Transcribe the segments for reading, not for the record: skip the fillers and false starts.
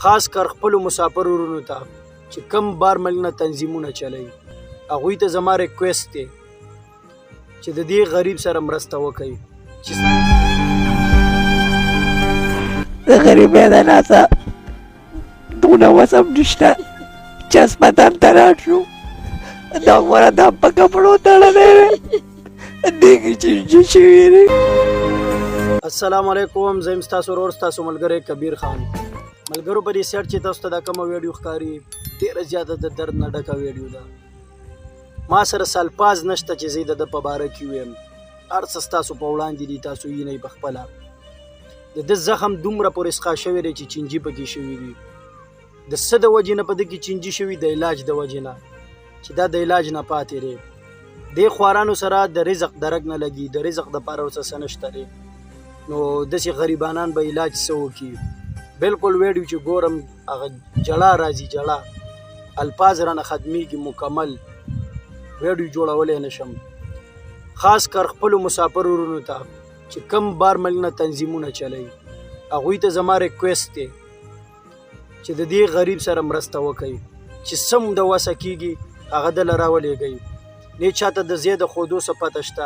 خاص کر خپلو مسافر ورونو ته چې کم بار ملونه تنظیمونه چلوي هغوی ته زما ریکویسټ دی چې د دې غریب سره مرسته وکړي د غریبۍ د لاسه دونه وسم نشته چې هسپتال ته لاړ شو دا غوره دا په کپړو تړلی دی دې کې چینجي شوي دي. السلام علیکم، زه یم ستاسو ورور ستاسو ملګری کبیر خان. ملګرو په دې سیټ چې تاسو ته دا کومه ویډیو ښکاري ډېره زیاته د درد نه ډکه ویډیو ده. ما سره سالپاز نشته چې زه د ده په باره کې ویم، هر څه ستاسو په وړاندې دي، تاسو وینئ په خپله. د ده زخم دومره پورې اسقا شوی دی چې چینجي پکې شوي دي. د څه د وجې نه په ده کې چینجي شوي؟ د علاج د وجې نه، چې دا د علاج نه پاتې دی. دې خوارانو سره د رزق درک نه لګي، د رزق دپاره ورڅه څه نشته دی، نو داسې غریبانان به علاج څه وکړي؟ بلکل ویډیو چې ګورم هغه جړا راځي، جړا الفاظ رانه ختمیږي، مکمل ویډیو جوړولی نه شم. خاص کر خپلو مسافر ورونو ته چې کم بار ملونه تنظیمونه چلوي هغوی ته زما ریکویسټ دی چې د دې غریب سره مرسته وکړي، چې سم د وسه کېږي هغه دله راولېږئ. نه چاته د ځای د ښودو څه پته شته،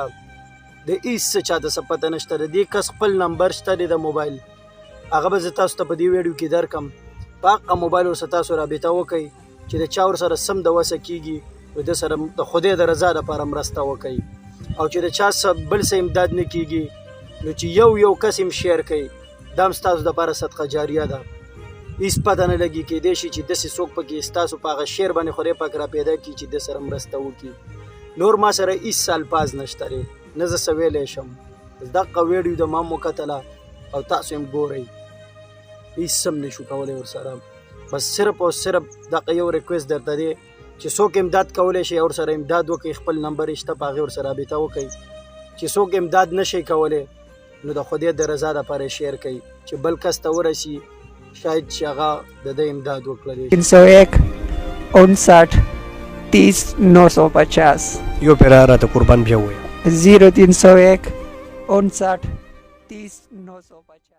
د هېڅ څه چاته څه پته نشته. د دې کس خپل نمبر شته دی د موبایل، هغه به زه تاسو ته په دې ویډیو کې درکړم. په هغه موبایل ورسره تاسو رابطه وکئ چې د چا ورسره سم د وسه کېږي نو ده سره د خدای د رضا لپاره مرسته وکئ، او چې د چا بل څه امداد نه کېږي نو چې یو کس هم شیر کوي، دا هم ستاسو دپاره صدقه جاریه ده. هېڅ پته نه لګي، کیدای شي چې داسې څوک پکې ستاسو په هغه شعر باندې خدای پاک را پیدا کړي چې ده سره مرسته وکړي. نور ما سره هېڅ الفاظ نشته دی، نه زه څه ویلی شم. دغه ویډیو د ما وکتله او تاسو هم ګورئ، هېڅ هم نشو کولی ورسره. بس صرف او صرف دغه یو ریکویسټ درته دی چې څوک امداد کولی شي ورسره امداد وکړي، خپل نمبر یې شته په هغې ورسره رابطه وکړئ. چې څوک امداد نشي کولی نو د خدای د رضا دپاره شیر کوي چې بل کس ته ورسي، شاید چې هغه د ده امداد وکړي. 301 59 30 950 یو پیرا راته قربان بیا ووایه 0301 59 30 950.